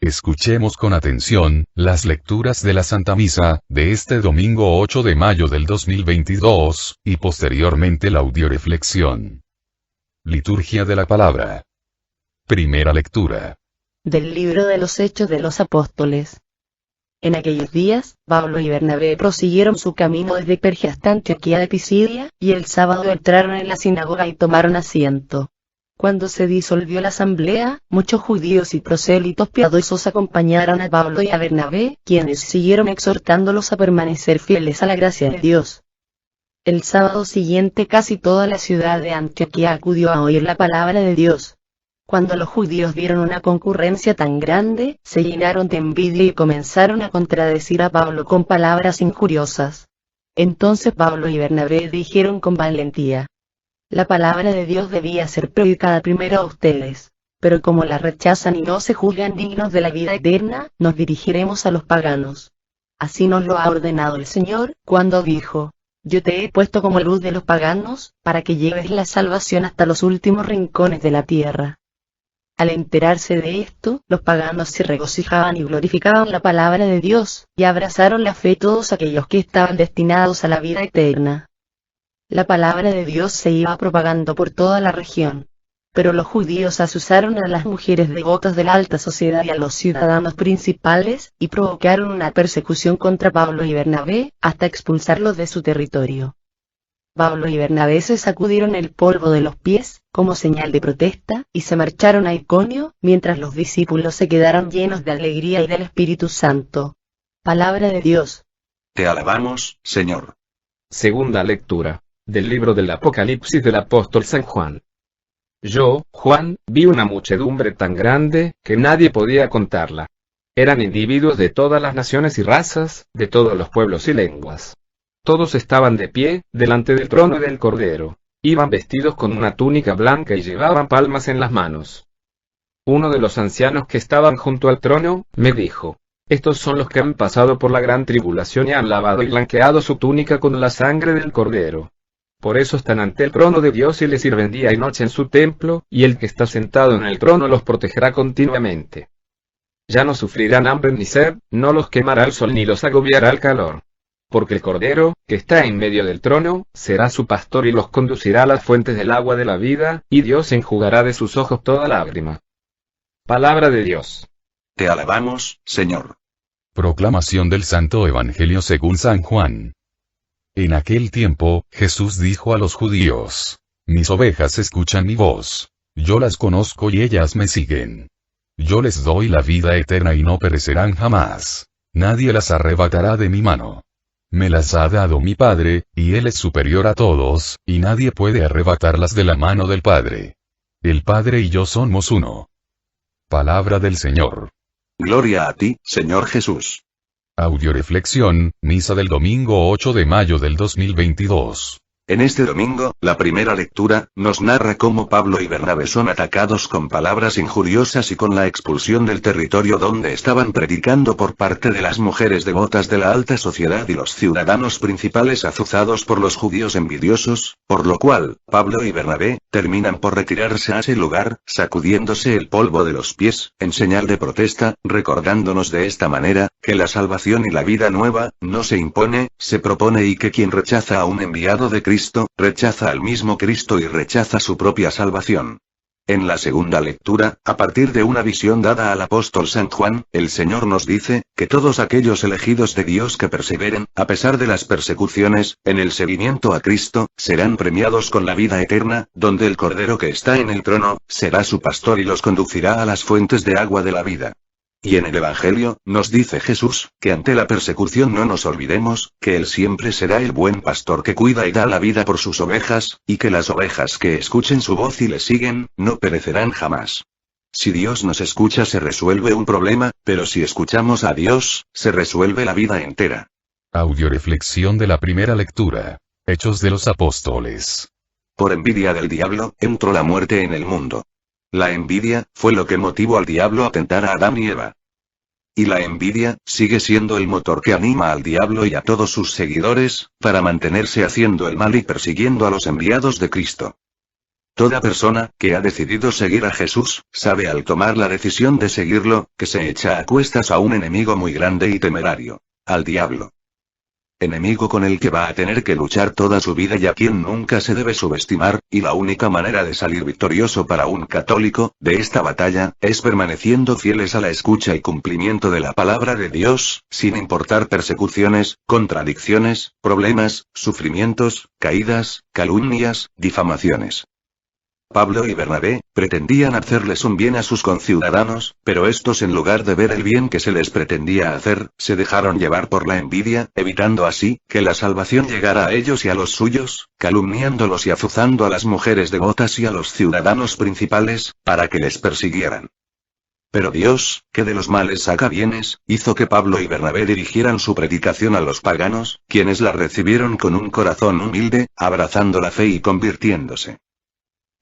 Escuchemos con atención, las lecturas de la Santa Misa, de este domingo 8 de mayo del 2022, y posteriormente la audioreflexión. Liturgia de la Palabra. Primera lectura. Del libro de los Hechos de los Apóstoles. En aquellos días, Pablo y Bernabé prosiguieron su camino desde Perge hasta Antioquía de Pisidia, y el sábado entraron en la sinagoga y tomaron asiento. Cuando se disolvió la asamblea, muchos judíos y prosélitos piadosos acompañaron a Pablo y a Bernabé, quienes siguieron exhortándolos a permanecer fieles a la gracia de Dios. El sábado siguiente casi toda la ciudad de Antioquía acudió a oír la palabra de Dios. Cuando los judíos vieron una concurrencia tan grande, se llenaron de envidia y comenzaron a contradecir a Pablo con palabras injuriosas. Entonces Pablo y Bernabé dijeron con valentía: la palabra de Dios debía ser predicada primero a ustedes, pero como la rechazan y no se juzgan dignos de la vida eterna, nos dirigiremos a los paganos. Así nos lo ha ordenado el Señor, cuando dijo: yo te he puesto como luz de los paganos, para que lleves la salvación hasta los últimos rincones de la tierra. Al enterarse de esto, los paganos se regocijaban y glorificaban la palabra de Dios, y abrazaron la fe todos aquellos que estaban destinados a la vida eterna. La palabra de Dios se iba propagando por toda la región. Pero los judíos asusaron a las mujeres devotas de la alta sociedad y a los ciudadanos principales, y provocaron una persecución contra Pablo y Bernabé, hasta expulsarlos de su territorio. Pablo y Bernabé se sacudieron el polvo de los pies, como señal de protesta, y se marcharon a Iconio, mientras los discípulos se quedaron llenos de alegría y del Espíritu Santo. Palabra de Dios. Te alabamos, Señor. Segunda lectura, del libro del Apocalipsis del apóstol San Juan. Yo, Juan, vi una muchedumbre tan grande, que nadie podía contarla. Eran individuos de todas las naciones y razas, de todos los pueblos y lenguas. Todos estaban de pie, delante del trono del Cordero. Iban vestidos con una túnica blanca y llevaban palmas en las manos. Uno de los ancianos que estaban junto al trono, me dijo: estos son los que han pasado por la gran tribulación y han lavado y blanqueado su túnica con la sangre del Cordero. Por eso están ante el trono de Dios y le sirven día y noche en su templo, y el que está sentado en el trono los protegerá continuamente. Ya no sufrirán hambre ni sed, no los quemará el sol ni los agobiará el calor. Porque el Cordero, que está en medio del trono, será su pastor y los conducirá a las fuentes del agua de la vida, y Dios enjugará de sus ojos toda lágrima. Palabra de Dios. Te alabamos, Señor. Proclamación del Santo Evangelio según San Juan. En aquel tiempo, Jesús dijo a los judíos: mis ovejas escuchan mi voz. Yo las conozco y ellas me siguen. Yo les doy la vida eterna y no perecerán jamás. Nadie las arrebatará de mi mano. Me las ha dado mi Padre, y Él es superior a todos, y nadie puede arrebatarlas de la mano del Padre. El Padre y yo somos uno. Palabra del Señor. Gloria a ti, Señor Jesús. Audioreflexión, misa del domingo 8 de mayo del 2022. En este domingo, la primera lectura, nos narra cómo Pablo y Bernabé son atacados con palabras injuriosas y con la expulsión del territorio donde estaban predicando por parte de las mujeres devotas de la alta sociedad y los ciudadanos principales azuzados por los judíos envidiosos, por lo cual, Pablo y Bernabé, terminan por retirarse a ese lugar, sacudiéndose el polvo de los pies, en señal de protesta, recordándonos de esta manera, que la salvación y la vida nueva, no se impone, se propone y que quien rechaza a un enviado de Cristo, rechaza al mismo Cristo y rechaza su propia salvación. En la segunda lectura, a partir de una visión dada al apóstol San Juan, el Señor nos dice, que todos aquellos elegidos de Dios que perseveren, a pesar de las persecuciones, en el seguimiento a Cristo, serán premiados con la vida eterna, donde el Cordero que está en el trono, será su pastor y los conducirá a las fuentes de agua de la vida. Y en el Evangelio, nos dice Jesús, que ante la persecución no nos olvidemos, que Él siempre será el buen pastor que cuida y da la vida por sus ovejas, y que las ovejas que escuchen su voz y le siguen, no perecerán jamás. Si Dios nos escucha se resuelve un problema, pero si escuchamos a Dios, se resuelve la vida entera. Audioreflexión de la primera lectura. Hechos de los Apóstoles. Por envidia del diablo, entró la muerte en el mundo. La envidia, fue lo que motivó al diablo a tentar a Adán y Eva. Y la envidia, sigue siendo el motor que anima al diablo y a todos sus seguidores, para mantenerse haciendo el mal y persiguiendo a los enviados de Cristo. Toda persona que ha decidido seguir a Jesús, sabe al tomar la decisión de seguirlo, que se echa a cuestas a un enemigo muy grande y temerario, al diablo. Enemigo con el que va a tener que luchar toda su vida y a quien nunca se debe subestimar, y la única manera de salir victorioso para un católico, de esta batalla, es permaneciendo fieles a la escucha y cumplimiento de la palabra de Dios, sin importar persecuciones, contradicciones, problemas, sufrimientos, caídas, calumnias, difamaciones. Pablo y Bernabé pretendían hacerles un bien a sus conciudadanos, pero estos, en lugar de ver el bien que se les pretendía hacer, se dejaron llevar por la envidia, evitando así que la salvación llegara a ellos y a los suyos, calumniándolos y azuzando a las mujeres devotas y a los ciudadanos principales, para que les persiguieran. Pero Dios, que de los males saca bienes, hizo que Pablo y Bernabé dirigieran su predicación a los paganos, quienes la recibieron con un corazón humilde, abrazando la fe y convirtiéndose.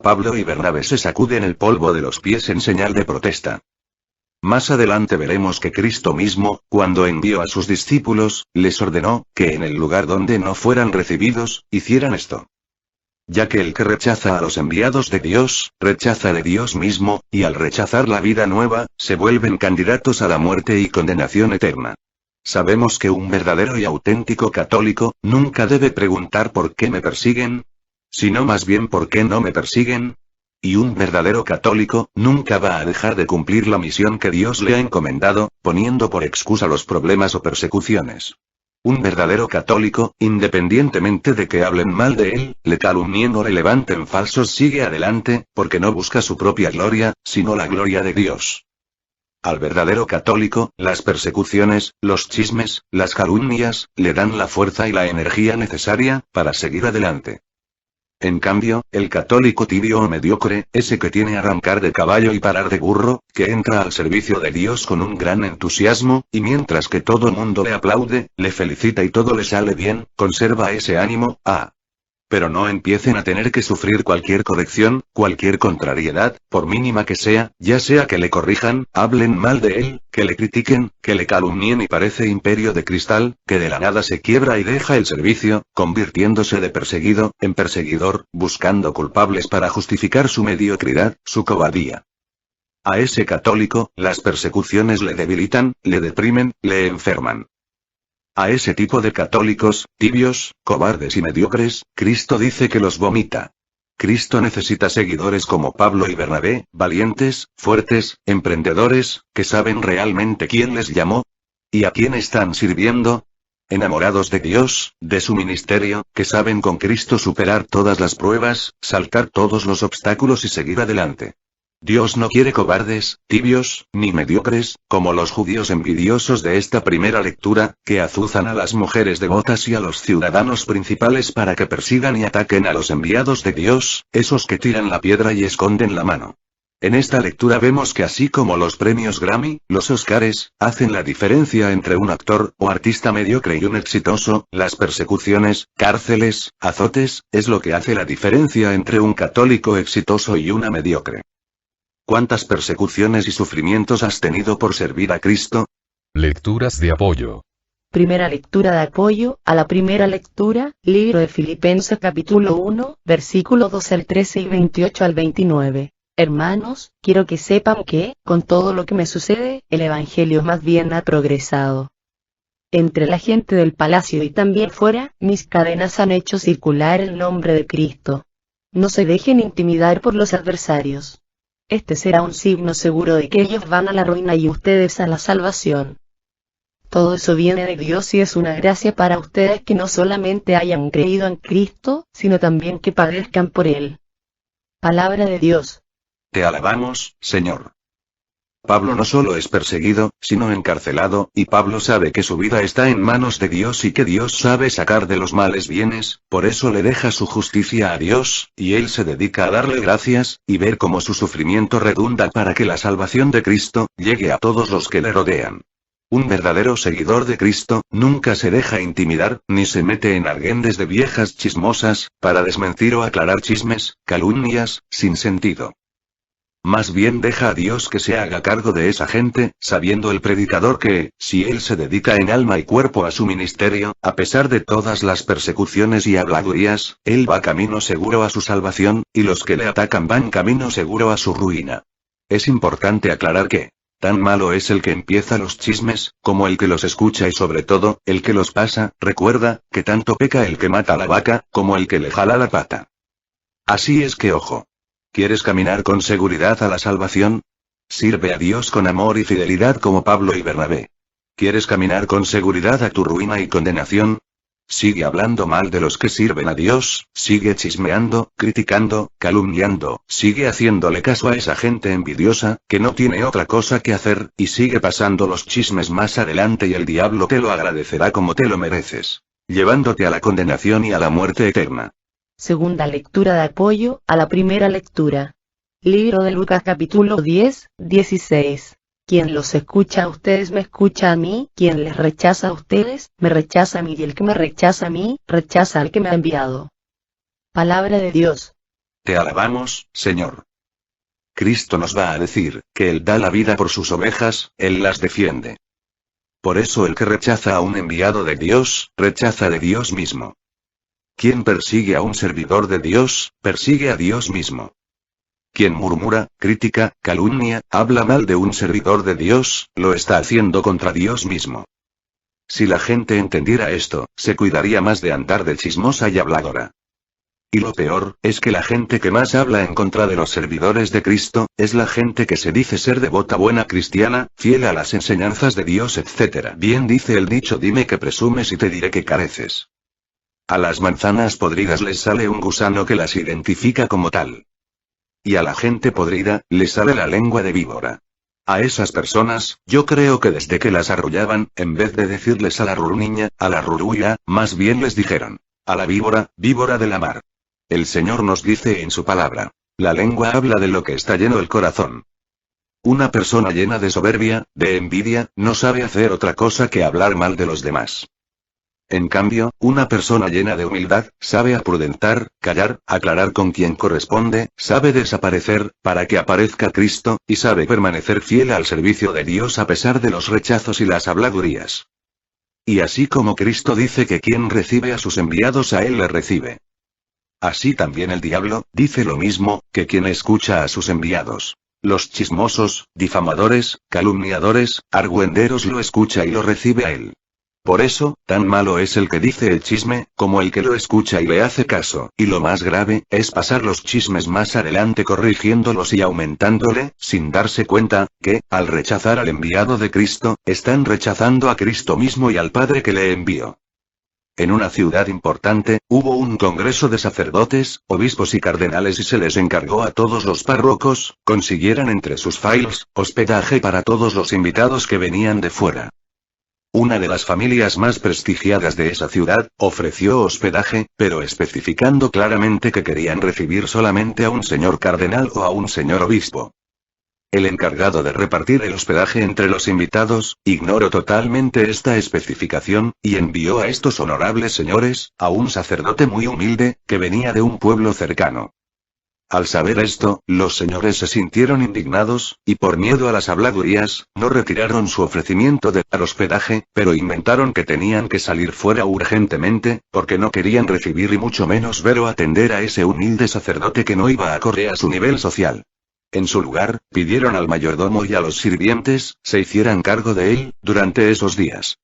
Pablo y Bernabé se sacuden el polvo de los pies en señal de protesta. Más adelante veremos que Cristo mismo, cuando envió a sus discípulos, les ordenó que en el lugar donde no fueran recibidos, hicieran esto. Ya que el que rechaza a los enviados de Dios, rechaza de Dios mismo, y al rechazar la vida nueva, se vuelven candidatos a la muerte y condenación eterna. Sabemos que un verdadero y auténtico católico, nunca debe preguntar por qué me persiguen, sino más bien por qué no me persiguen. Y un verdadero católico, nunca va a dejar de cumplir la misión que Dios le ha encomendado, poniendo por excusa los problemas o persecuciones. Un verdadero católico, independientemente de que hablen mal de él, le calumnien o le levanten falsos, sigue adelante, porque no busca su propia gloria, sino la gloria de Dios. Al verdadero católico, las persecuciones, los chismes, las calumnias, le dan la fuerza y la energía necesaria, para seguir adelante. En cambio, el católico tibio o mediocre, ese que tiene arrancar de caballo y parar de burro, que entra al servicio de Dios con un gran entusiasmo, y mientras que todo mundo le aplaude, le felicita y todo le sale bien, conserva ese ánimo, pero no empiecen a tener que sufrir cualquier corrección, cualquier contrariedad, por mínima que sea, ya sea que le corrijan, hablen mal de él, que le critiquen, que le calumnien y parece imperio de cristal, que de la nada se quiebra y deja el servicio, convirtiéndose de perseguido, en perseguidor, buscando culpables para justificar su mediocridad, su cobardía. A ese católico, las persecuciones le debilitan, le deprimen, le enferman. A ese tipo de católicos, tibios, cobardes y mediocres, Cristo dice que los vomita. Cristo necesita seguidores como Pablo y Bernabé, valientes, fuertes, emprendedores, que saben realmente quién les llamó y a quién están sirviendo. Enamorados de Dios, de su ministerio, que saben con Cristo superar todas las pruebas, saltar todos los obstáculos y seguir adelante. Dios no quiere cobardes, tibios, ni mediocres, como los judíos envidiosos de esta primera lectura, que azuzan a las mujeres devotas y a los ciudadanos principales para que persigan y ataquen a los enviados de Dios, esos que tiran la piedra y esconden la mano. En esta lectura vemos que así como los premios Grammy, los Óscares, hacen la diferencia entre un actor o artista mediocre y un exitoso, las persecuciones, cárceles, azotes, es lo que hace la diferencia entre un católico exitoso y una mediocre. ¿Cuántas persecuciones y sufrimientos has tenido por servir a Cristo? Lecturas de apoyo. Primera lectura de apoyo a la primera lectura, libro de Filipenses capítulo 1, versículo 12 al 13 y 28 al 29. Hermanos, quiero que sepan que, con todo lo que me sucede, el Evangelio más bien ha progresado. Entre la gente del palacio y también fuera, mis cadenas han hecho circular el nombre de Cristo. No se dejen intimidar por los adversarios. Este será un signo seguro de que ellos van a la ruina y ustedes a la salvación. Todo eso viene de Dios y es una gracia para ustedes que no solamente hayan creído en Cristo, sino también que padezcan por Él. Palabra de Dios. Te alabamos, Señor. Pablo no solo es perseguido, sino encarcelado, y Pablo sabe que su vida está en manos de Dios y que Dios sabe sacar de los males bienes, por eso le deja su justicia a Dios, y él se dedica a darle gracias, y ver cómo su sufrimiento redunda para que la salvación de Cristo llegue a todos los que le rodean. Un verdadero seguidor de Cristo, nunca se deja intimidar, ni se mete en argüendes de viejas chismosas, para desmentir o aclarar chismes, calumnias, sin sentido. Más bien deja a Dios que se haga cargo de esa gente, sabiendo el predicador que, si él se dedica en alma y cuerpo a su ministerio, a pesar de todas las persecuciones y habladurías, él va camino seguro a su salvación, y los que le atacan van camino seguro a su ruina. Es importante aclarar que, tan malo es el que empieza los chismes, como el que los escucha y sobre todo, el que los pasa. Recuerda, que tanto peca el que mata a la vaca, como el que le jala la pata. Así es que ojo. ¿Quieres caminar con seguridad a la salvación? Sirve a Dios con amor y fidelidad como Pablo y Bernabé. ¿Quieres caminar con seguridad a tu ruina y condenación? Sigue hablando mal de los que sirven a Dios, sigue chismeando, criticando, calumniando, sigue haciéndole caso a esa gente envidiosa, que no tiene otra cosa que hacer, y sigue pasando los chismes más adelante y el diablo te lo agradecerá como te lo mereces, llevándote a la condenación y a la muerte eterna. Segunda lectura de apoyo a la primera lectura. Libro de Lucas capítulo 10, 16. Quien los escucha a ustedes me escucha a mí, quien les rechaza a ustedes, me rechaza a mí y el que me rechaza a mí, rechaza al que me ha enviado. Palabra de Dios. Te alabamos, Señor. Cristo nos va a decir, que Él da la vida por sus ovejas, Él las defiende. Por eso el que rechaza a un enviado de Dios, rechaza de Dios mismo. Quien persigue a un servidor de Dios, persigue a Dios mismo. Quien murmura, critica, calumnia, habla mal de un servidor de Dios, lo está haciendo contra Dios mismo. Si la gente entendiera esto, se cuidaría más de andar de chismosa y habladora. Y lo peor, es que la gente que más habla en contra de los servidores de Cristo, es la gente que se dice ser devota buena cristiana, fiel a las enseñanzas de Dios etc. Bien dice el dicho: dime que presumes y te diré que careces. A las manzanas podridas les sale un gusano que las identifica como tal. Y a la gente podrida, les sale la lengua de víbora. A esas personas, yo creo que desde que las arrullaban, en vez de decirles a la rurniña, a la rurulla, más bien les dijeron: a la víbora, víbora de la mar. El Señor nos dice en su palabra: la lengua habla de lo que está lleno el corazón. Una persona llena de soberbia, de envidia, no sabe hacer otra cosa que hablar mal de los demás. En cambio, una persona llena de humildad, sabe aprudentar, callar, aclarar con quien corresponde, sabe desaparecer, para que aparezca Cristo, y sabe permanecer fiel al servicio de Dios a pesar de los rechazos y las habladurías. Y así como Cristo dice que quien recibe a sus enviados a Él le recibe. Así también el diablo, dice lo mismo, que quien escucha a sus enviados. Los chismosos, difamadores, calumniadores, argüenderos lo escucha y lo recibe a él. Por eso, tan malo es el que dice el chisme, como el que lo escucha y le hace caso, y lo más grave, es pasar los chismes más adelante corrigiéndolos y aumentándole, sin darse cuenta, que, al rechazar al enviado de Cristo, están rechazando a Cristo mismo y al Padre que le envió. En una ciudad importante, hubo un congreso de sacerdotes, obispos y cardenales y se les encargó a todos los párrocos, consiguieran entre sus files, hospedaje para todos los invitados que venían de fuera. Una de las familias más prestigiadas de esa ciudad, ofreció hospedaje, pero especificando claramente que querían recibir solamente a un señor cardenal o a un señor obispo. El encargado de repartir el hospedaje entre los invitados, ignoró totalmente esta especificación, y envió a estos honorables señores, a un sacerdote muy humilde, que venía de un pueblo cercano. Al saber esto, los señores se sintieron indignados, y por miedo a las habladurías, no retiraron su ofrecimiento de dar hospedaje, pero inventaron que tenían que salir fuera urgentemente, porque no querían recibir y mucho menos ver o atender a ese humilde sacerdote que no iba acorde a su nivel social. En su lugar, pidieron al mayordomo y a los sirvientes, se hicieran cargo de él, durante esos días.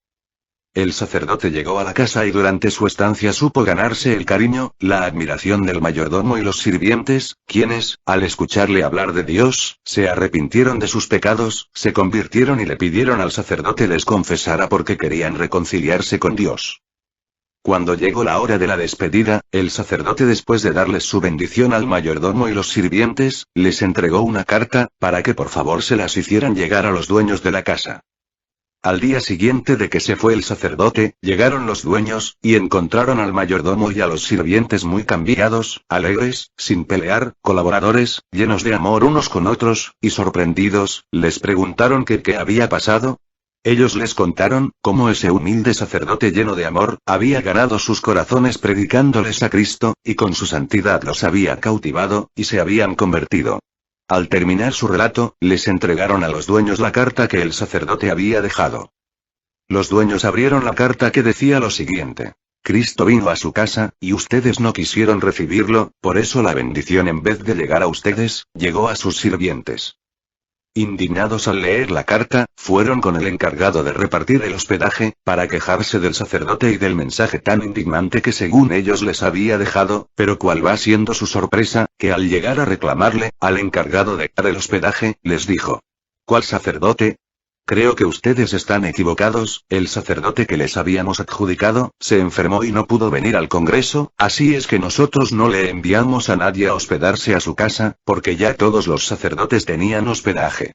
El sacerdote llegó a la casa y durante su estancia supo ganarse el cariño, la admiración del mayordomo y los sirvientes, quienes, al escucharle hablar de Dios, se arrepintieron de sus pecados, se convirtieron y le pidieron al sacerdote les confesara porque querían reconciliarse con Dios. Cuando llegó la hora de la despedida, el sacerdote, después de darles su bendición al mayordomo y los sirvientes, les entregó una carta, para que por favor se las hicieran llegar a los dueños de la casa. Al día siguiente de que se fue el sacerdote, llegaron los dueños, y encontraron al mayordomo y a los sirvientes muy cambiados, alegres, sin pelear, colaboradores, llenos de amor unos con otros, y sorprendidos, les preguntaron qué había pasado. Ellos les contaron, cómo ese humilde sacerdote lleno de amor, había ganado sus corazones predicándoles a Cristo, y con su santidad los había cautivado, y se habían convertido. Al terminar su relato, les entregaron a los dueños la carta que el sacerdote había dejado. Los dueños abrieron la carta que decía lo siguiente: Cristo vino a su casa, y ustedes no quisieron recibirlo, por eso la bendición en vez de llegar a ustedes, llegó a sus sirvientes. Indignados al leer la carta, fueron con el encargado de repartir el hospedaje, para quejarse del sacerdote y del mensaje tan indignante que según ellos les había dejado, pero cuál va siendo su sorpresa, que al llegar a reclamarle, al encargado de dar el hospedaje, les dijo: ¿Cuál sacerdote? Creo que ustedes están equivocados, el sacerdote que les habíamos adjudicado, se enfermó y no pudo venir al Congreso, así es que nosotros no le enviamos a nadie a hospedarse a su casa, porque ya todos los sacerdotes tenían hospedaje.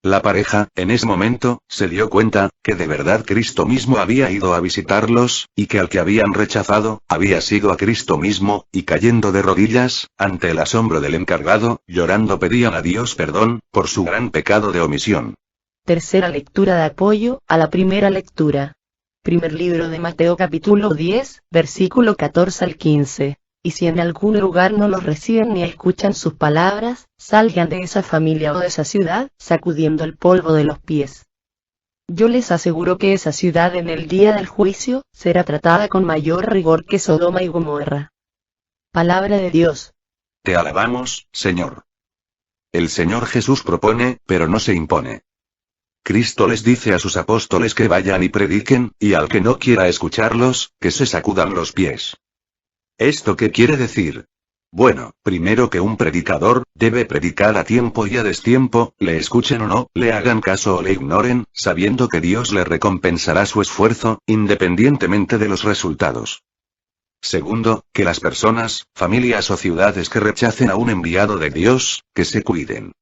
La pareja, en ese momento, se dio cuenta, que de verdad Cristo mismo había ido a visitarlos, y que al que habían rechazado, había sido a Cristo mismo, y cayendo de rodillas, ante el asombro del encargado, llorando pedían a Dios perdón, por su gran pecado de omisión. Tercera lectura de apoyo a la primera lectura. Primer libro de Mateo capítulo 10, versículo 14 al 15. Y si en algún lugar no los reciben ni escuchan sus palabras, salgan de esa familia o de esa ciudad, sacudiendo el polvo de los pies. Yo les aseguro que esa ciudad en el día del juicio, será tratada con mayor rigor que Sodoma y Gomorra. Palabra de Dios. Te alabamos, Señor. El Señor Jesús propone, pero no se impone. Cristo les dice a sus apóstoles que vayan y prediquen, y al que no quiera escucharlos, que se sacudan los pies. ¿Esto qué quiere decir? Bueno, primero que un predicador, debe predicar a tiempo y a destiempo, le escuchen o no, le hagan caso o le ignoren, sabiendo que Dios le recompensará su esfuerzo, independientemente de los resultados. Segundo, que las personas, familias o ciudades que rechacen a un enviado de Dios, que se cuiden.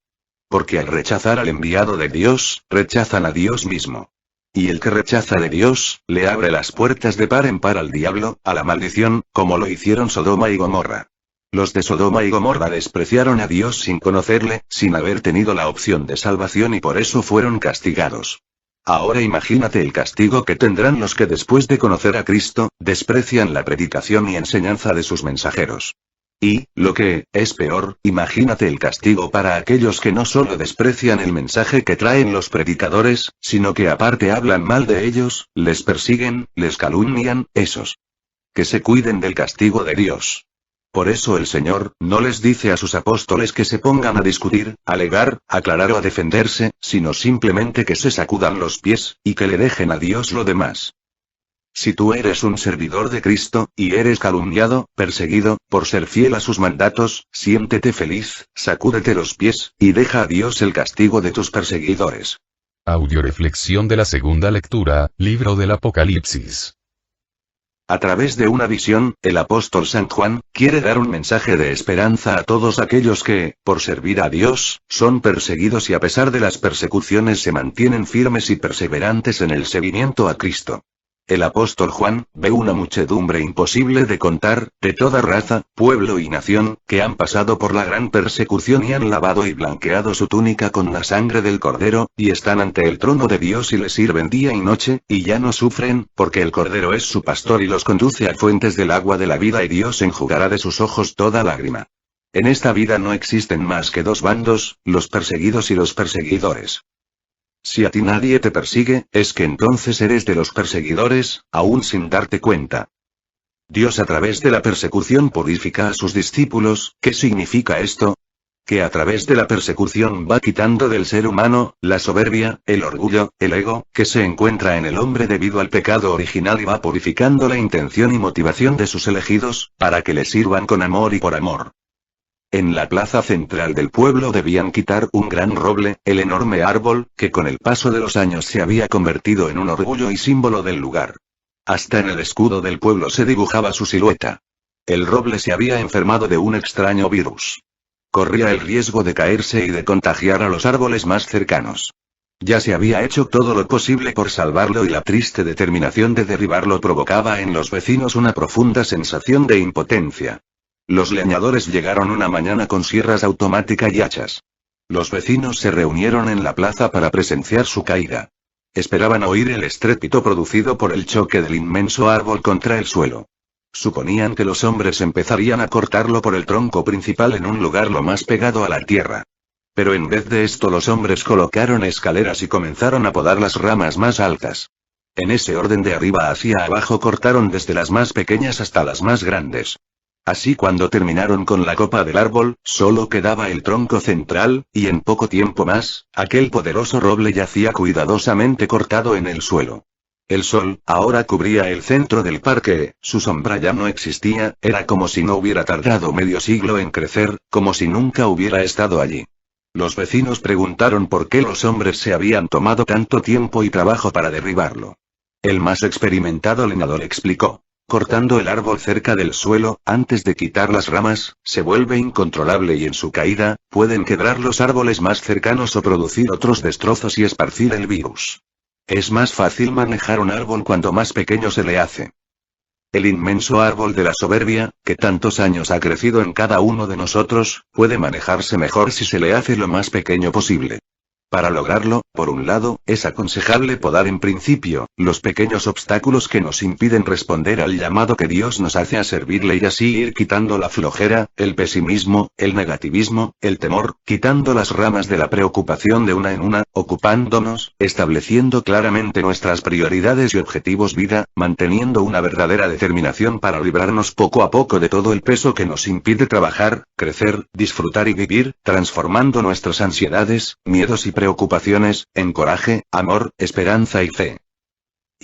Porque al rechazar al enviado de Dios, rechazan a Dios mismo. Y el que rechaza de Dios, le abre las puertas de par en par al diablo, a la maldición, como lo hicieron Sodoma y Gomorra. Los de Sodoma y Gomorra despreciaron a Dios sin conocerle, sin haber tenido la opción de salvación y por eso fueron castigados. Ahora imagínate el castigo que tendrán los que después de conocer a Cristo, desprecian la predicación y enseñanza de sus mensajeros. Y, lo que es peor, imagínate el castigo para aquellos que no solo desprecian el mensaje que traen los predicadores, sino que aparte hablan mal de ellos, les persiguen, les calumnian, esos. Que se cuiden del castigo de Dios. Por eso el Señor, no les dice a sus apóstoles que se pongan a discutir, alegar, aclarar o a defenderse, sino simplemente que se sacudan los pies, y que le dejen a Dios lo demás. Si tú eres un servidor de Cristo, y eres calumniado, perseguido, por ser fiel a sus mandatos, siéntete feliz, sacúdete los pies, y deja a Dios el castigo de tus perseguidores. Audioreflexión de la segunda lectura, libro del Apocalipsis. A través de una visión, el apóstol San Juan, quiere dar un mensaje de esperanza a todos aquellos que, por servir a Dios, son perseguidos y a pesar de las persecuciones se mantienen firmes y perseverantes en el seguimiento a Cristo. El apóstol Juan, ve una muchedumbre imposible de contar, de toda raza, pueblo y nación, que han pasado por la gran persecución y han lavado y blanqueado su túnica con la sangre del Cordero, y están ante el trono de Dios y le sirven día y noche, y ya no sufren, porque el Cordero es su pastor y los conduce a fuentes del agua de la vida y Dios enjugará de sus ojos toda lágrima. En esta vida no existen más que dos bandos, los perseguidos y los perseguidores. Si a ti nadie te persigue, es que entonces eres de los perseguidores, aún sin darte cuenta. Dios a través de la persecución purifica a sus discípulos. ¿Qué significa esto? Que a través de la persecución va quitando del ser humano, la soberbia, el orgullo, el ego, que se encuentra en el hombre debido al pecado original y va purificando la intención y motivación de sus elegidos, para que le sirvan con amor y por amor. En la plaza central del pueblo debían quitar un gran roble, el enorme árbol, que con el paso de los años se había convertido en un orgullo y símbolo del lugar. Hasta en el escudo del pueblo se dibujaba su silueta. El roble se había enfermado de un extraño virus. Corría el riesgo de caerse y de contagiar a los árboles más cercanos. Ya se había hecho todo lo posible por salvarlo y la triste determinación de derribarlo provocaba en los vecinos una profunda sensación de impotencia. Los leñadores llegaron una mañana con sierras automáticas y hachas. Los vecinos se reunieron en la plaza para presenciar su caída. Esperaban oír el estrépito producido por el choque del inmenso árbol contra el suelo. Suponían que los hombres empezarían a cortarlo por el tronco principal en un lugar lo más pegado a la tierra. Pero en vez de esto los hombres colocaron escaleras y comenzaron a podar las ramas más altas. En ese orden de arriba hacia abajo cortaron desde las más pequeñas hasta las más grandes. Así cuando terminaron con la copa del árbol, solo quedaba el tronco central, y en poco tiempo más, aquel poderoso roble yacía cuidadosamente cortado en el suelo. El sol, ahora cubría el centro del parque, su sombra ya no existía, era como si no hubiera tardado medio siglo en crecer, como si nunca hubiera estado allí. Los vecinos preguntaron por qué los hombres se habían tomado tanto tiempo y trabajo para derribarlo. El más experimentado leñador explicó. Cortando el árbol cerca del suelo, antes de quitar las ramas, se vuelve incontrolable y en su caída, pueden quebrar los árboles más cercanos o producir otros destrozos y esparcir el virus. Es más fácil manejar un árbol cuanto más pequeño se le hace. El inmenso árbol de la soberbia, que tantos años ha crecido en cada uno de nosotros, puede manejarse mejor si se le hace lo más pequeño posible. Para lograrlo, por un lado, es aconsejable podar en principio los pequeños obstáculos que nos impiden responder al llamado que Dios nos hace a servirle y así ir quitando la flojera, el pesimismo, el negativismo, el temor, quitando las ramas de la preocupación de una en una, ocupándonos, estableciendo claramente nuestras prioridades y objetivos vida, manteniendo una verdadera determinación para librarnos poco a poco de todo el peso que nos impide trabajar, crecer, disfrutar y vivir, transformando nuestras ansiedades, miedos y preocupaciones, en coraje, amor, esperanza y fe.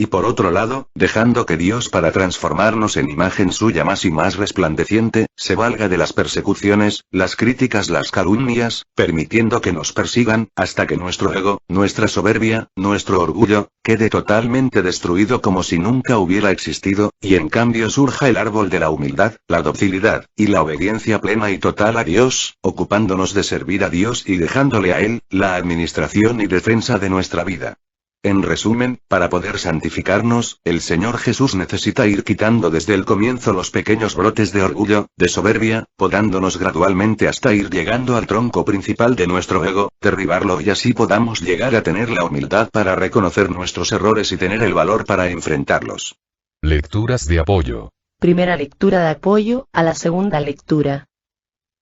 Y por otro lado, dejando que Dios para transformarnos en imagen suya más y más resplandeciente, se valga de las persecuciones, las críticas, las calumnias, permitiendo que nos persigan, hasta que nuestro ego, nuestra soberbia, nuestro orgullo, quede totalmente destruido como si nunca hubiera existido, y en cambio surja el árbol de la humildad, la docilidad, y la obediencia plena y total a Dios, ocupándonos de servir a Dios y dejándole a Él, la administración y defensa de nuestra vida. En resumen, para poder santificarnos, el Señor Jesús necesita ir quitando desde el comienzo los pequeños brotes de orgullo, de soberbia, podándonos gradualmente hasta ir llegando al tronco principal de nuestro ego, derribarlo y así podamos llegar a tener la humildad para reconocer nuestros errores y tener el valor para enfrentarlos. Lecturas de apoyo. Primera lectura de apoyo a la segunda lectura.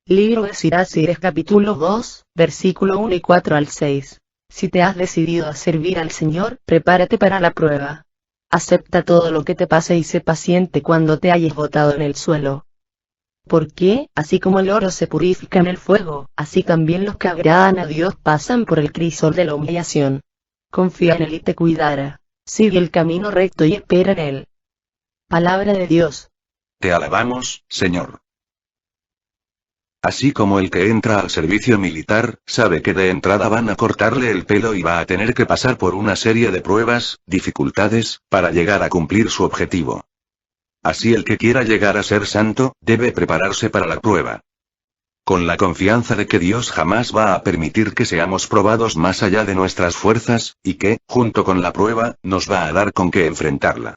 Libro de Siracires capítulo 2, versículo 1 y 4 al 6. Si te has decidido a servir al Señor, prepárate para la prueba. Acepta todo lo que te pase y sé paciente cuando te hayas botado en el suelo. Porque, así como el oro se purifica en el fuego, así también los que agradan a Dios pasan por el crisol de la humillación. Confía en Él y te cuidará. Sigue el camino recto y espera en Él. Palabra de Dios. Te alabamos, Señor. Así como el que entra al servicio militar, sabe que de entrada van a cortarle el pelo y va a tener que pasar por una serie de pruebas, dificultades, para llegar a cumplir su objetivo. Así el que quiera llegar a ser santo, debe prepararse para la prueba. Con la confianza de que Dios jamás va a permitir que seamos probados más allá de nuestras fuerzas, y que, junto con la prueba, nos va a dar con qué enfrentarla.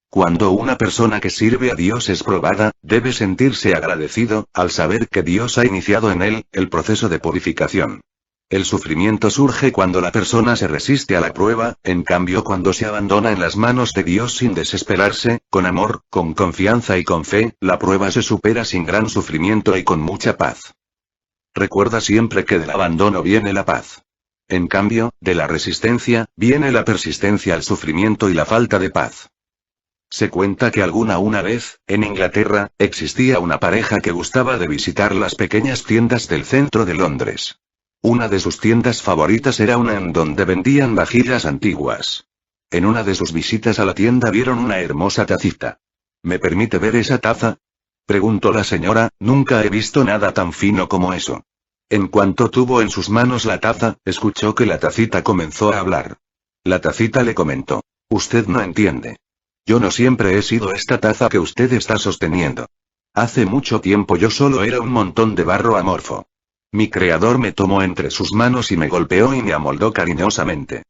Cuando una persona que sirve a Dios es probada, debe sentirse agradecido, al saber que Dios ha iniciado en él, el proceso de purificación. El sufrimiento surge cuando la persona se resiste a la prueba, en cambio cuando se abandona en las manos de Dios sin desesperarse, con amor, con confianza y con fe, la prueba se supera sin gran sufrimiento y con mucha paz. Recuerda siempre que del abandono viene la paz. En cambio, de la resistencia, viene la persistencia al sufrimiento y la falta de paz. Se cuenta que una vez, en Inglaterra, existía una pareja que gustaba de visitar las pequeñas tiendas del centro de Londres. Una de sus tiendas favoritas era una en donde vendían vajillas antiguas. En una de sus visitas a la tienda vieron una hermosa tacita. ¿Me permite ver esa taza?, preguntó la señora. Nunca he visto nada tan fino como eso. En cuanto tuvo en sus manos la taza, escuchó que la tacita comenzó a hablar. La tacita le comentó: usted no entiende. Yo no siempre he sido esta taza que usted está sosteniendo. Hace mucho tiempo yo solo era un montón de barro amorfo. Mi creador me tomó entre sus manos y me golpeó y me amoldó cariñosamente.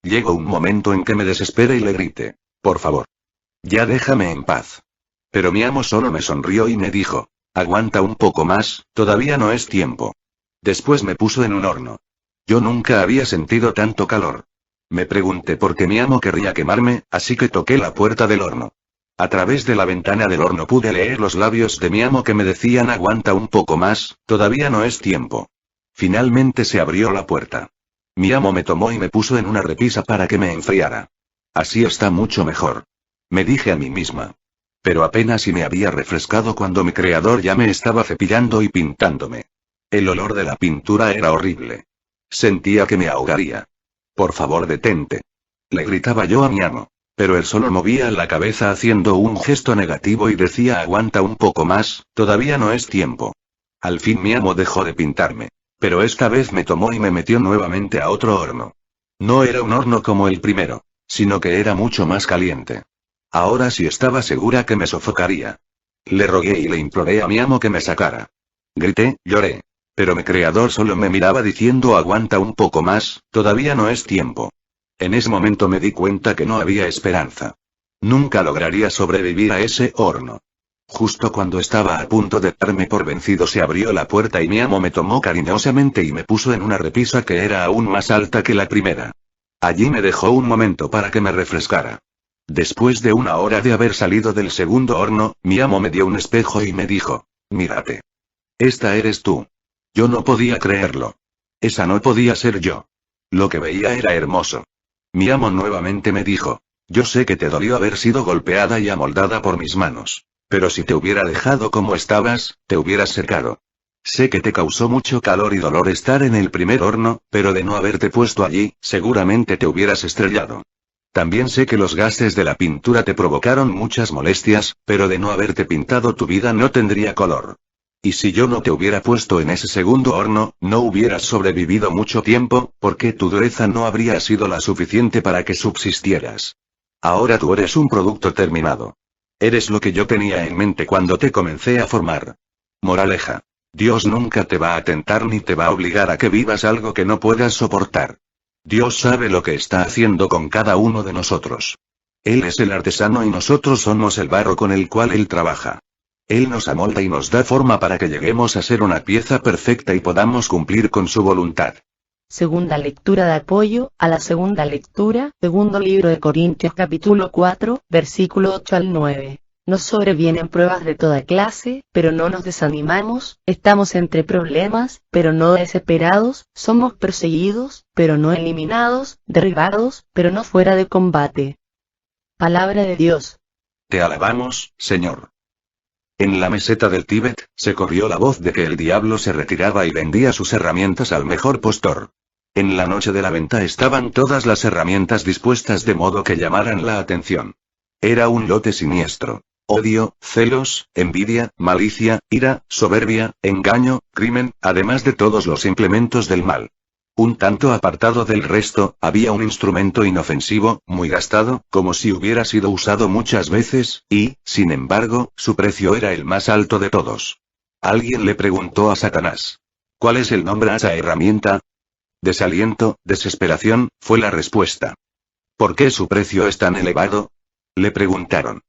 Llegó un momento en que me desesperé y le grité: por favor, ya déjame en paz. Pero mi amo solo me sonrió y me dijo: aguanta un poco más, todavía no es tiempo. Después me puso en un horno. Yo nunca había sentido tanto calor. Me pregunté por qué mi amo querría quemarme, así que toqué la puerta del horno. A través de la ventana del horno pude leer los labios de mi amo que me decían: aguanta un poco más, todavía no es tiempo. Finalmente se abrió la puerta. Mi amo me tomó y me puso en una repisa para que me enfriara. Así está mucho mejor. Me dije a mí misma. Pero apenas si me había refrescado cuando mi creador ya me estaba cepillando y pintándome. El olor de la pintura era horrible. Sentía que me ahogaría. Por favor, detente. Le gritaba yo a mi amo. Pero él solo movía la cabeza haciendo un gesto negativo y decía: aguanta un poco más, todavía no es tiempo. Al fin mi amo dejó de pintarme. Pero esta vez me tomó y me metió nuevamente a otro horno. No era un horno como el primero, sino que era mucho más caliente. Ahora sí estaba segura que me sofocaría. Le rogué y le imploré a mi amo que me sacara. Grité, lloré. Pero mi creador solo me miraba diciendo: aguanta un poco más, todavía no es tiempo. En ese momento me di cuenta que no había esperanza. Nunca lograría sobrevivir a ese horno. Justo cuando estaba a punto de darme por vencido se abrió la puerta y mi amo me tomó cariñosamente y me puso en una repisa que era aún más alta que la primera. Allí me dejó un momento para que me refrescara. Después de una hora de haber salido del segundo horno, mi amo me dio un espejo y me dijo: mírate. Esta eres tú. Yo no podía creerlo. Esa no podía ser yo. Lo que veía era hermoso. Mi amo nuevamente me dijo: yo sé que te dolió haber sido golpeada y amoldada por mis manos. Pero si te hubiera dejado como estabas, te hubieras secado. Sé que te causó mucho calor y dolor estar en el primer horno, pero de no haberte puesto allí, seguramente te hubieras estrellado. También sé que los gases de la pintura te provocaron muchas molestias, pero de no haberte pintado tu vida no tendría color. Y si yo no te hubiera puesto en ese segundo horno, no hubieras sobrevivido mucho tiempo, porque tu dureza no habría sido la suficiente para que subsistieras. Ahora tú eres un producto terminado. Eres lo que yo tenía en mente cuando te comencé a formar. Moraleja. Dios nunca te va a tentar ni te va a obligar a que vivas algo que no puedas soportar. Dios sabe lo que está haciendo con cada uno de nosotros. Él es el artesano y nosotros somos el barro con el cual Él trabaja. Él nos amolda y nos da forma para que lleguemos a ser una pieza perfecta y podamos cumplir con su voluntad. Segunda lectura de apoyo a la segunda lectura, segundo libro de Corintios capítulo 4, versículo 8 al 9. Nos sobrevienen pruebas de toda clase, pero no nos desanimamos, estamos entre problemas, pero no desesperados, somos perseguidos, pero no eliminados, derribados, pero no fuera de combate. Palabra de Dios. Te alabamos, Señor. En la meseta del Tíbet, se corrió la voz de que el diablo se retiraba y vendía sus herramientas al mejor postor. En la noche de la venta estaban todas las herramientas dispuestas de modo que llamaran la atención. Era un lote siniestro. Odio, celos, envidia, malicia, ira, soberbia, engaño, crimen, además de todos los implementos del mal. Un tanto apartado del resto, había un instrumento inofensivo, muy gastado, como si hubiera sido usado muchas veces, y, sin embargo, su precio era el más alto de todos. Alguien le preguntó a Satanás: ¿cuál es el nombre a esa herramienta? Desaliento, desesperación, fue la respuesta. ¿Por qué su precio es tan elevado? Le preguntaron.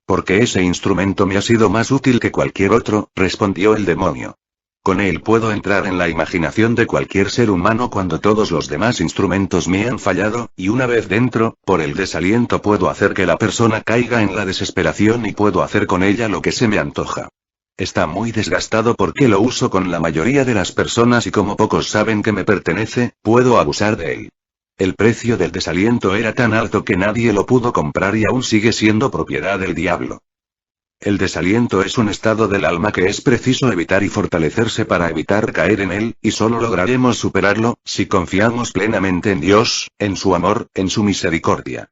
Porque ese instrumento me ha sido más útil que cualquier otro, respondió el demonio. Con él puedo entrar en la imaginación de cualquier ser humano cuando todos los demás instrumentos me han fallado, y una vez dentro, por el desaliento puedo hacer que la persona caiga en la desesperación y puedo hacer con ella lo que se me antoja. Está muy desgastado porque lo uso con la mayoría de las personas y como pocos saben que me pertenece, puedo abusar de él. El precio del desaliento era tan alto que nadie lo pudo comprar y aún sigue siendo propiedad del diablo. El desaliento es un estado del alma que es preciso evitar y fortalecerse para evitar caer en él, y solo lograremos superarlo, si confiamos plenamente en Dios, en su amor, en su misericordia.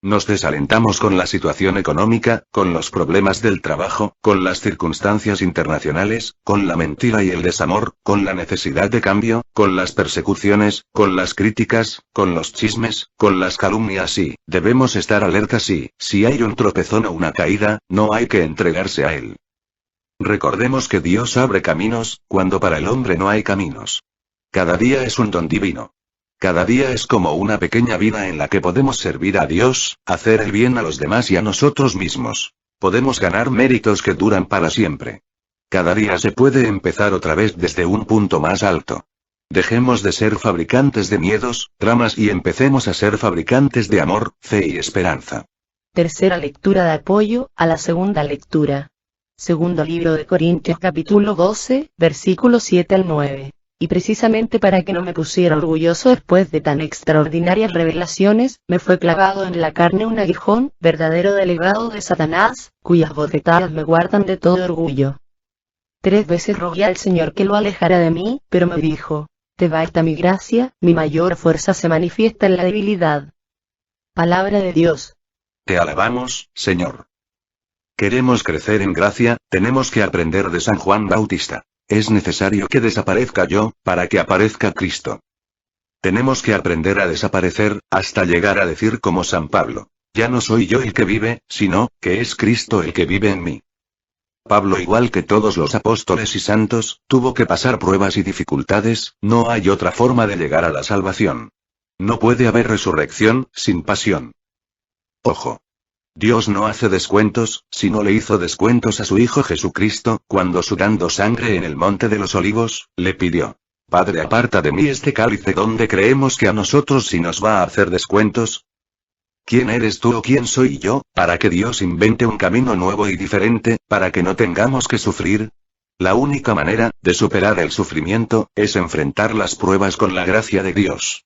Nos desalentamos con la situación económica, con los problemas del trabajo, con las circunstancias internacionales, con la mentira y el desamor, con la necesidad de cambio, con las persecuciones, con las críticas, con los chismes, con las calumnias y, debemos estar alertas y, si hay un tropezón o una caída, no hay que entregarse a él. Recordemos que Dios abre caminos, cuando para el hombre no hay caminos. Cada día es un don divino. Cada día es como una pequeña vida en la que podemos servir a Dios, hacer el bien a los demás y a nosotros mismos. Podemos ganar méritos que duran para siempre. Cada día se puede empezar otra vez desde un punto más alto. Dejemos de ser fabricantes de miedos, dramas y empecemos a ser fabricantes de amor, fe y esperanza. Tercera lectura de apoyo a la segunda lectura. Segundo libro de Corintios capítulo 12, versículos 7 al 9. y precisamente para que no me pusiera orgulloso después de tan extraordinarias revelaciones, me fue clavado en la carne un aguijón, verdadero delegado de Satanás, cuyas bofetadas me guardan de todo orgullo. 3 veces rogué al Señor que lo alejara de mí, pero me dijo: te basta mi gracia, mi mayor fuerza se manifiesta en la debilidad. Palabra de Dios. Te alabamos, Señor. Queremos crecer en gracia, tenemos que aprender de San Juan Bautista. Es necesario que desaparezca yo, para que aparezca Cristo. Tenemos que aprender a desaparecer, hasta llegar a decir como San Pablo: ya no soy yo el que vive, sino, que es Cristo el que vive en mí. Pablo, igual que todos los apóstoles y santos, tuvo que pasar pruebas y dificultades, no hay otra forma de llegar a la salvación. No puede haber resurrección sin pasión. Ojo. Dios no hace descuentos, sino le hizo descuentos a su Hijo Jesucristo, cuando sudando sangre en el Monte de los Olivos, le pidió: Padre, aparta de mí este cálice. ¿Dónde creemos que a nosotros sí nos va a hacer descuentos? ¿Quién eres tú o quién soy yo, para que Dios invente un camino nuevo y diferente, para que no tengamos que sufrir? La única manera de superar el sufrimiento, es enfrentar las pruebas con la gracia de Dios.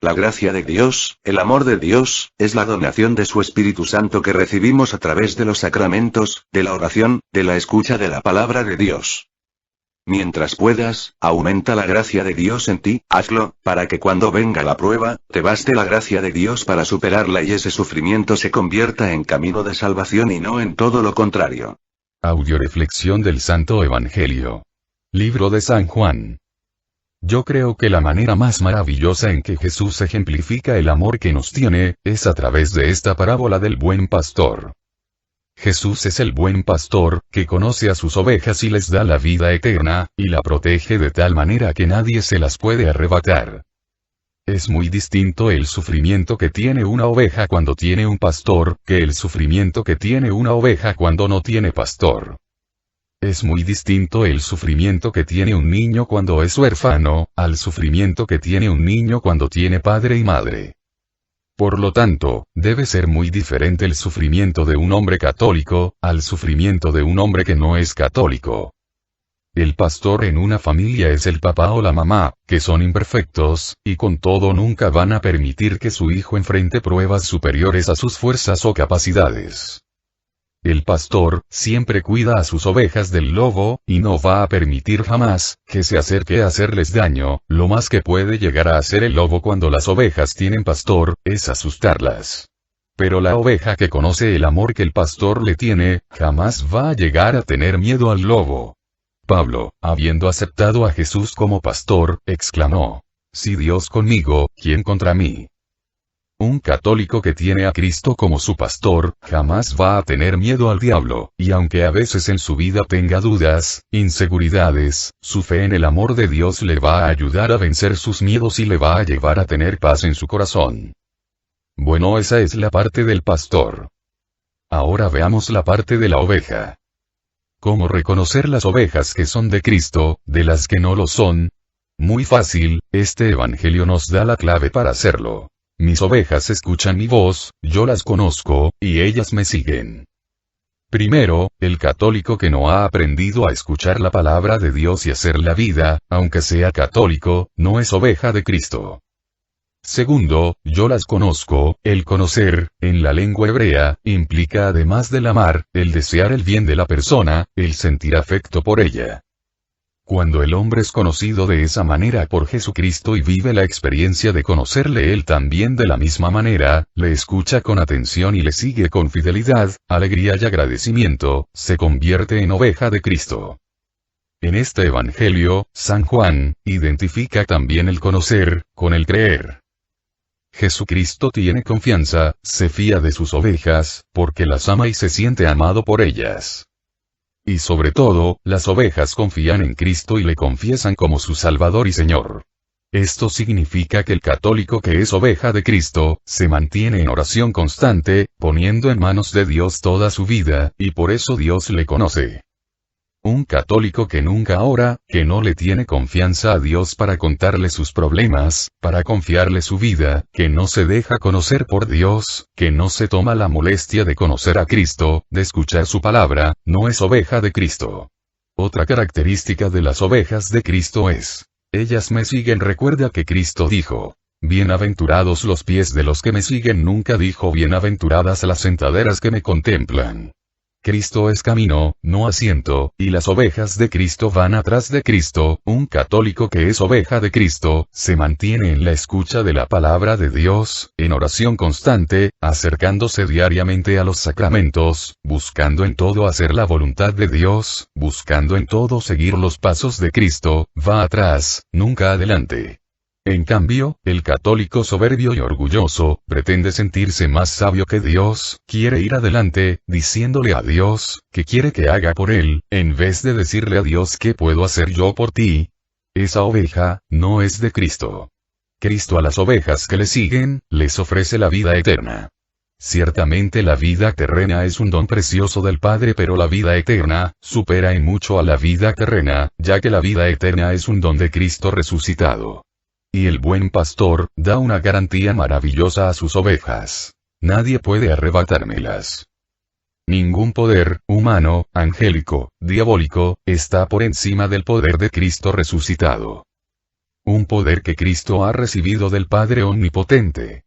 La gracia de Dios, el amor de Dios, es la donación de su Espíritu Santo que recibimos a través de los sacramentos, de la oración, de la escucha de la palabra de Dios. Mientras puedas, aumenta la gracia de Dios en ti, hazlo, para que cuando venga la prueba, te baste la gracia de Dios para superarla y ese sufrimiento se convierta en camino de salvación y no en todo lo contrario. Audioreflexión del Santo Evangelio. Libro de San Juan. Yo creo que la manera más maravillosa en que Jesús ejemplifica el amor que nos tiene, es a través de esta parábola del buen pastor. Jesús es el buen pastor, que conoce a sus ovejas y les da la vida eterna, y la protege de tal manera que nadie se las puede arrebatar. Es muy distinto el sufrimiento que tiene una oveja cuando tiene un pastor, que el sufrimiento que tiene una oveja cuando no tiene pastor. Es muy distinto el sufrimiento que tiene un niño cuando es huérfano, al sufrimiento que tiene un niño cuando tiene padre y madre. Por lo tanto, debe ser muy diferente el sufrimiento de un hombre católico, al sufrimiento de un hombre que no es católico. El pastor en una familia es el papá o la mamá, que son imperfectos, y con todo nunca van a permitir que su hijo enfrente pruebas superiores a sus fuerzas o capacidades. El pastor siempre cuida a sus ovejas del lobo, y no va a permitir jamás que se acerque a hacerles daño. Lo más que puede llegar a hacer el lobo cuando las ovejas tienen pastor, es asustarlas. Pero la oveja que conoce el amor que el pastor le tiene, jamás va a llegar a tener miedo al lobo. Pablo, habiendo aceptado a Jesús como pastor, exclamó: Si Dios conmigo, ¿quién contra mí? Un católico que tiene a Cristo como su pastor, jamás va a tener miedo al diablo, y aunque a veces en su vida tenga dudas, inseguridades, su fe en el amor de Dios le va a ayudar a vencer sus miedos y le va a llevar a tener paz en su corazón. Bueno, esa es la parte del pastor. Ahora veamos la parte de la oveja. ¿Cómo reconocer las ovejas que son de Cristo, de las que no lo son? Muy fácil, este evangelio nos da la clave para hacerlo. Mis ovejas escuchan mi voz, yo las conozco, y ellas me siguen. Primero, el católico que no ha aprendido a escuchar la palabra de Dios y hacer la vida, aunque sea católico, no es oveja de Cristo. Segundo, yo las conozco. El conocer, en la lengua hebrea, implica además del amar, el desear el bien de la persona, el sentir afecto por ella. Cuando el hombre es conocido de esa manera por Jesucristo y vive la experiencia de conocerle él también de la misma manera, le escucha con atención y le sigue con fidelidad, alegría y agradecimiento, se convierte en oveja de Cristo. En este evangelio, San Juan identifica también el conocer con el creer. Jesucristo tiene confianza, se fía de sus ovejas, porque las ama y se siente amado por ellas. Y sobre todo, las ovejas confían en Cristo y le confiesan como su Salvador y Señor. Esto significa que el católico que es oveja de Cristo, se mantiene en oración constante, poniendo en manos de Dios toda su vida, y por eso Dios le conoce. Un católico que nunca ora, que no le tiene confianza a Dios para contarle sus problemas, para confiarle su vida, que no se deja conocer por Dios, que no se toma la molestia de conocer a Cristo, de escuchar su palabra, no es oveja de Cristo. Otra característica de las ovejas de Cristo es Ellas me siguen. Recuerda que Cristo dijo: bienaventurados los pies de los que me siguen. Nunca dijo bienaventuradas las sentaderas que me contemplan. Cristo es camino, no asiento, y las ovejas de Cristo van atrás de Cristo. Un católico que es oveja de Cristo, se mantiene en la escucha de la palabra de Dios, en oración constante, acercándose diariamente a los sacramentos, buscando en todo hacer la voluntad de Dios, buscando en todo seguir los pasos de Cristo, va atrás, nunca adelante. En cambio, el católico soberbio y orgulloso, pretende sentirse más sabio que Dios, quiere ir adelante, diciéndole a Dios, que quiere que haga por él, en vez de decirle a Dios qué puedo hacer yo por ti. Esa oveja, no es de Cristo. Cristo a las ovejas que le siguen, les ofrece la vida eterna. Ciertamente la vida terrena es un don precioso del Padre, pero la vida eterna, supera en mucho a la vida terrena, ya que la vida eterna es un don de Cristo resucitado. Y el buen pastor, da una garantía maravillosa a sus ovejas. Nadie puede arrebatármelas. Ningún poder, humano, angélico, diabólico, está por encima del poder de Cristo resucitado. Un poder que Cristo ha recibido del Padre Omnipotente.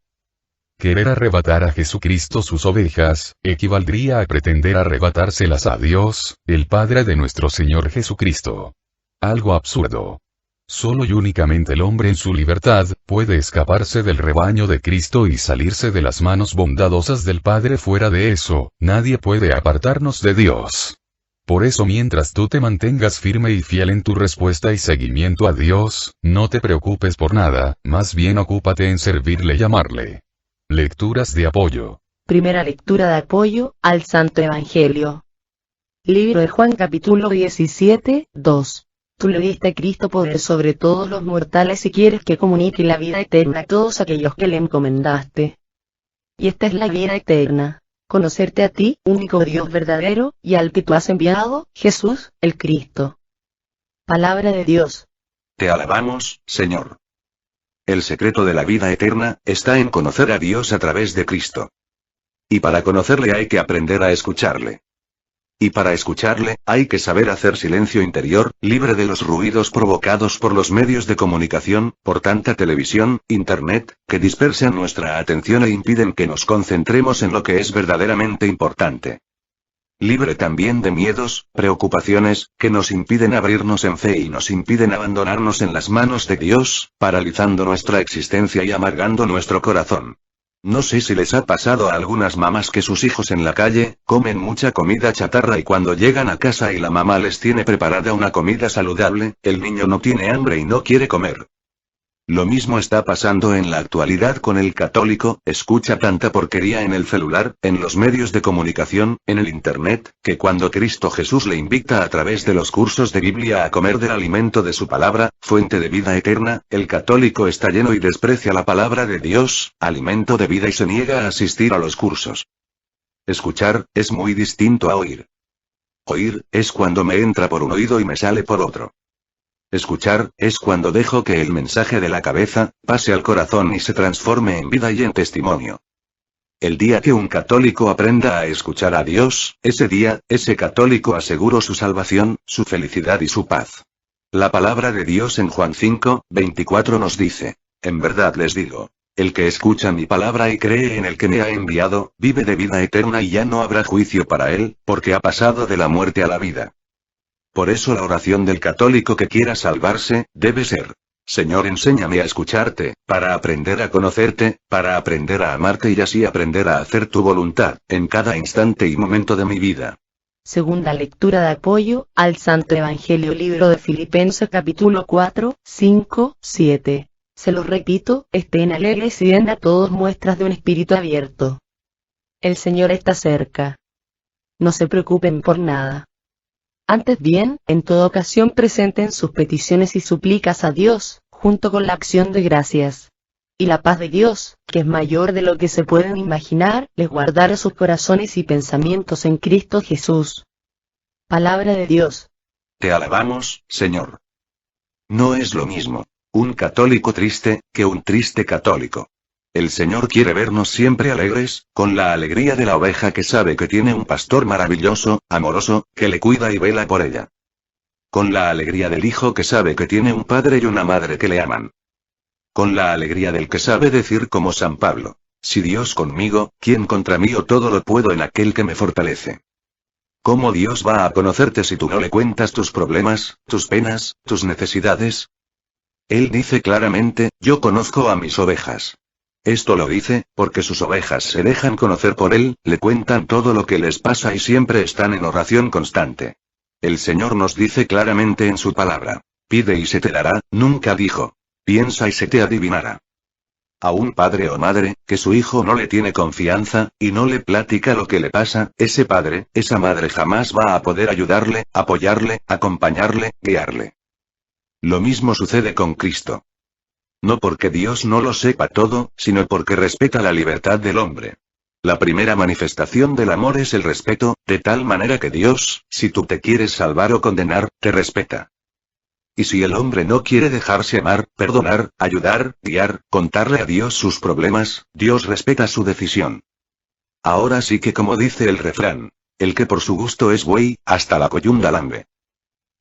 Querer arrebatar a Jesucristo sus ovejas, equivaldría a pretender arrebatárselas a Dios, el Padre de nuestro Señor Jesucristo. Algo absurdo. Solo y únicamente el hombre en su libertad, puede escaparse del rebaño de Cristo y salirse de las manos bondadosas del Padre. Fuera de eso, nadie puede apartarnos de Dios. Por eso mientras tú te mantengas firme y fiel en tu respuesta y seguimiento a Dios, no te preocupes por nada, más bien ocúpate en servirle y amarle. Lecturas de apoyo. Primera lectura de apoyo al Santo Evangelio. Libro de Juan capítulo 17, 2. Tú le diste a Cristo poder sobre todos los mortales y quieres que comunique la vida eterna a todos aquellos que le encomendaste. Y esta es la vida eterna: conocerte a ti, único Dios verdadero, y al que tú has enviado, Jesús, el Cristo. Palabra de Dios. Te alabamos, Señor. El secreto de la vida eterna está en conocer a Dios a través de Cristo. Y para conocerle hay que aprender a escucharle. Y para escucharle, hay que saber hacer silencio interior, libre de los ruidos provocados por los medios de comunicación, por tanta televisión, internet, que dispersan nuestra atención e impiden que nos concentremos en lo que es verdaderamente importante. Libre también de miedos, preocupaciones, que nos impiden abrirnos en fe y nos impiden abandonarnos en las manos de Dios, paralizando nuestra existencia y amargando nuestro corazón. No sé si les ha pasado a algunas mamás que sus hijos en la calle, comen mucha comida chatarra y cuando llegan a casa y la mamá les tiene preparada una comida saludable, el niño no tiene hambre y no quiere comer. Lo mismo está pasando en la actualidad con el católico, escucha tanta porquería en el celular, en los medios de comunicación, en el internet, que cuando Cristo Jesús le invita a través de los cursos de Biblia a comer del alimento de su palabra, fuente de vida eterna, el católico está lleno y desprecia la palabra de Dios, alimento de vida, y se niega a asistir a los cursos. Escuchar, es muy distinto a oír. Oír, es cuando me entra por un oído y me sale por otro. Escuchar, es cuando dejo que el mensaje de la cabeza, pase al corazón y se transforme en vida y en testimonio. El día que un católico aprenda a escuchar a Dios, ese día, ese católico aseguró su salvación, su felicidad y su paz. La palabra de Dios en Juan 5, 24 nos dice: en verdad les digo, el que escucha mi palabra y cree en el que me ha enviado, vive de vida eterna y ya no habrá juicio para él, porque ha pasado de la muerte a la vida. Por eso la oración del católico que quiera salvarse, debe ser: Señor, enséñame a escucharte, para aprender a conocerte, para aprender a amarte y así aprender a hacer tu voluntad, en cada instante y momento de mi vida. Segunda lectura de apoyo al Santo Evangelio. Libro de Filipenses capítulo 4, 5, 7. Se lo repito, estén alegres y den a todos muestras de un espíritu abierto. El Señor está cerca. No se preocupen por nada. Antes bien, en toda ocasión presenten sus peticiones y súplicas a Dios, junto con la acción de gracias. Y la paz de Dios, que es mayor de lo que se pueden imaginar, les guardará sus corazones y pensamientos en Cristo Jesús. Palabra de Dios. Te alabamos, Señor. No es lo mismo un católico triste, que un triste católico. El Señor quiere vernos siempre alegres, con la alegría de la oveja que sabe que tiene un pastor maravilloso, amoroso, que le cuida y vela por ella. Con la alegría del hijo que sabe que tiene un padre y una madre que le aman. Con la alegría del que sabe decir como San Pablo: si Dios conmigo, ¿quién contra mí? O todo lo puedo en aquel que me fortalece. ¿Cómo Dios va a conocerte si tú no le cuentas tus problemas, tus penas, tus necesidades? Él dice claramente: yo conozco a mis ovejas. Esto lo dice, porque sus ovejas se dejan conocer por él, le cuentan todo lo que les pasa y siempre están en oración constante. El Señor nos dice claramente en su palabra: pide y se te dará, nunca dijo: piensa y se te adivinará. A un padre o madre, que su hijo no le tiene confianza, y no le platica lo que le pasa, ese padre, esa madre jamás va a poder ayudarle, apoyarle, acompañarle, guiarle. Lo mismo sucede con Cristo. No porque Dios no lo sepa todo, sino porque respeta la libertad del hombre. La primera manifestación del amor es el respeto, de tal manera que Dios, si tú te quieres salvar o condenar, te respeta. Y si el hombre no quiere dejarse amar, perdonar, ayudar, guiar, contarle a Dios sus problemas, Dios respeta su decisión. Ahora sí que, como dice el refrán: el que por su gusto es buey, hasta la coyunda lambe.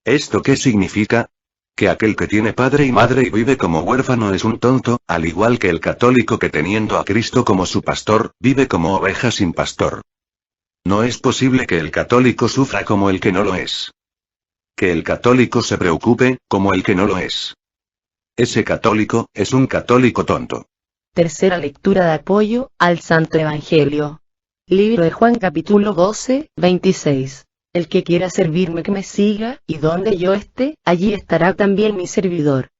¿Esto qué significa? Que aquel que tiene padre y madre y vive como huérfano es un tonto, al igual que el católico que teniendo a Cristo como su pastor, vive como oveja sin pastor. No es posible que el católico sufra como el que no lo es. Que el católico se preocupe, como el que no lo es. Ese católico, es un católico tonto. Tercera lectura de apoyo al Santo Evangelio. Libro de Juan capítulo 12, 26. El que quiera servirme que me siga, y donde yo esté, allí estará también mi servidor.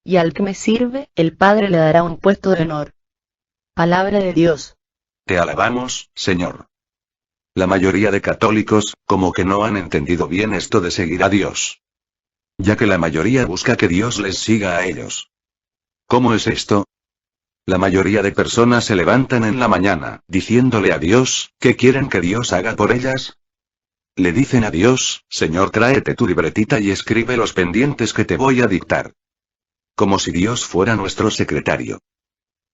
Y al que me sirve, el Padre le dará un puesto de honor. Palabra de Dios. Te alabamos, Señor. La mayoría de católicos, como que no han entendido bien esto de seguir a Dios. Ya que la mayoría busca que Dios les siga a ellos. ¿Cómo es esto? La mayoría de personas se levantan en la mañana, diciéndole a Dios, ¿qué quieren que Dios haga por ellas? Le dicen a Dios: Señor, tráete tu libretita y escribe los pendientes que te voy a dictar. Como si Dios fuera nuestro secretario.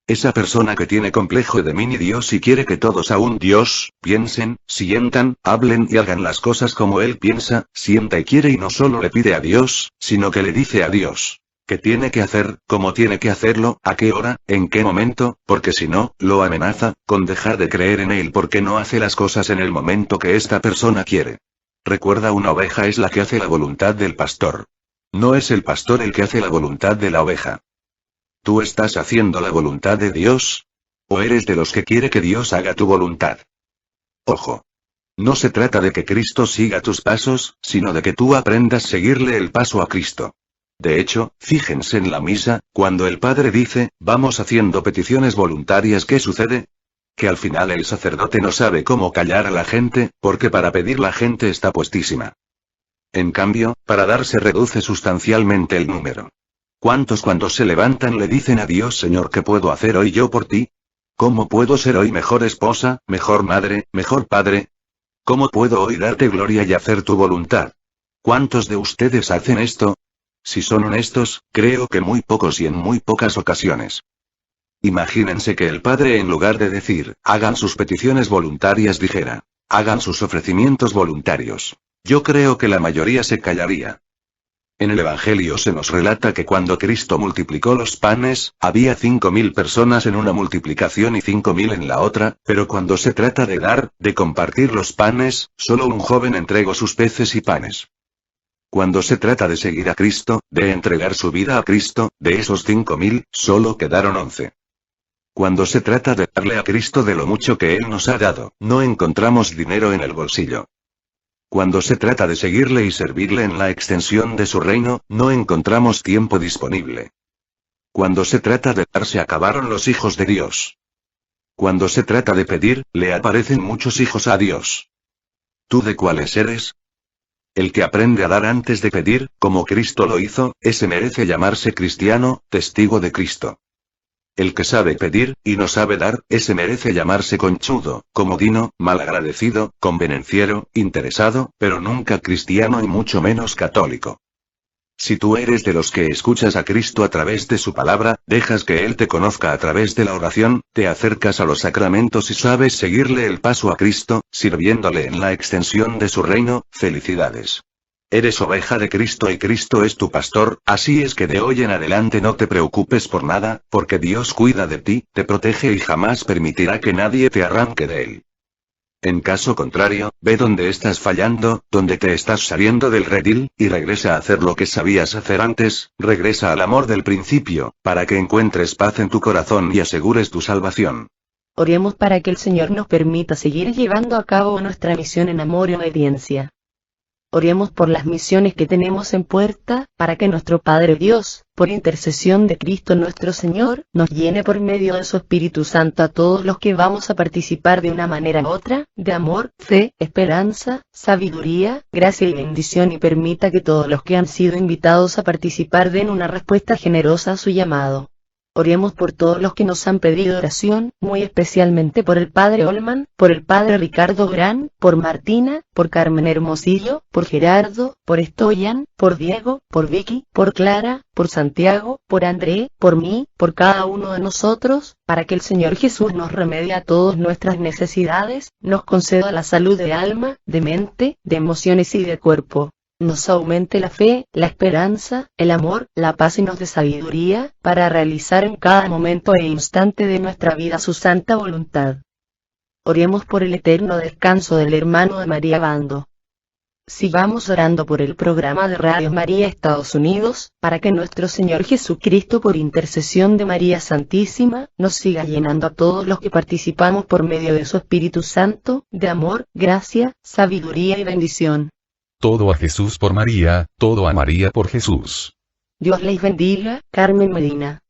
Esa persona que tiene complejo de mini Dios y quiere que todos a un Dios, piensen, sientan, hablen y hagan las cosas como Él piensa, sienta y quiere, y no solo le pide a Dios, sino que le dice a Dios qué tiene que hacer, cómo tiene que hacerlo, a qué hora, en qué momento, porque si no, lo amenaza con dejar de creer en él porque no hace las cosas en el momento que esta persona quiere. Recuerda, una oveja es la que hace la voluntad del pastor. No es el pastor el que hace la voluntad de la oveja. ¿Tú estás haciendo la voluntad de Dios? ¿O eres de los que quiere que Dios haga tu voluntad? Ojo. No se trata de que Cristo siga tus pasos, sino de que tú aprendas a seguirle el paso a Cristo. De hecho, fíjense en la misa, cuando el padre dice: vamos haciendo peticiones voluntarias, ¿qué sucede? Que al final el sacerdote no sabe cómo callar a la gente, porque para pedir la gente está puestísima. En cambio, para dar se reduce sustancialmente el número. ¿Cuántos cuando se levantan le dicen a Dios: Señor, ¿qué puedo hacer hoy yo por ti? ¿Cómo puedo ser hoy mejor esposa, mejor madre, mejor padre? ¿Cómo puedo hoy darte gloria y hacer tu voluntad? ¿Cuántos de ustedes hacen esto? Si son honestos, creo que muy pocos y en muy pocas ocasiones. Imagínense que el Padre, en lugar de decir: hagan sus peticiones voluntarias, dijera: hagan sus ofrecimientos voluntarios. Yo creo que la mayoría se callaría. En el Evangelio se nos relata que cuando Cristo multiplicó los panes, había 5.000 personas en una multiplicación y 5.000 en la otra, pero cuando se trata de dar, de compartir los panes, solo un joven entregó sus peces y panes. Cuando se trata de seguir a Cristo, de entregar su vida a Cristo, de esos 5.000, solo quedaron 11. Cuando se trata de darle a Cristo de lo mucho que Él nos ha dado, no encontramos dinero en el bolsillo. Cuando se trata de seguirle y servirle en la extensión de su reino, no encontramos tiempo disponible. Cuando se trata de dar, se acabaron los hijos de Dios. Cuando se trata de pedir, le aparecen muchos hijos a Dios. ¿Tú de cuáles eres? El que aprende a dar antes de pedir, como Cristo lo hizo, ese merece llamarse cristiano, testigo de Cristo. El que sabe pedir, y no sabe dar, ese merece llamarse conchudo, comodino, malagradecido, convenenciero, interesado, pero nunca cristiano y mucho menos católico. Si tú eres de los que escuchas a Cristo a través de su palabra, dejas que Él te conozca a través de la oración, te acercas a los sacramentos y sabes seguirle el paso a Cristo, sirviéndole en la extensión de su reino, felicidades. Eres oveja de Cristo y Cristo es tu pastor, así es que de hoy en adelante no te preocupes por nada, porque Dios cuida de ti, te protege y jamás permitirá que nadie te arranque de él. En caso contrario, ve donde estás fallando, donde te estás saliendo del redil, y regresa a hacer lo que sabías hacer antes, regresa al amor del principio, para que encuentres paz en tu corazón y asegures tu salvación. Oremos para que el Señor nos permita seguir llevando a cabo nuestra misión en amor y obediencia. Oremos por las misiones que tenemos en puerta, para que nuestro Padre Dios, por intercesión de Cristo nuestro Señor, nos llene por medio de su Espíritu Santo a todos los que vamos a participar de una manera u otra, de amor, fe, esperanza, sabiduría, gracia y bendición, y permita que todos los que han sido invitados a participar den una respuesta generosa a su llamado. Oremos por todos los que nos han pedido oración, muy especialmente por el Padre Olman, por el Padre Ricardo Gran, por Martina, por Carmen Hermosillo, por Gerardo, por Stoyan, por Diego, por Vicky, por Clara, por Santiago, por André, por mí, por cada uno de nosotros, para que el Señor Jesús nos remedie a todas nuestras necesidades, nos conceda la salud de alma, de mente, de emociones y de cuerpo. Nos aumente la fe, la esperanza, el amor, la paz y nos dé sabiduría, para realizar en cada momento e instante de nuestra vida su santa voluntad. Oremos por el eterno descanso del hermano de María Bando. Sigamos orando por el programa de Radio María Estados Unidos, para que nuestro Señor Jesucristo, por intercesión de María Santísima, nos siga llenando a todos los que participamos por medio de su Espíritu Santo, de amor, gracia, sabiduría y bendición. Todo a Jesús por María, todo a María por Jesús. Dios les bendiga, Carmen Medina.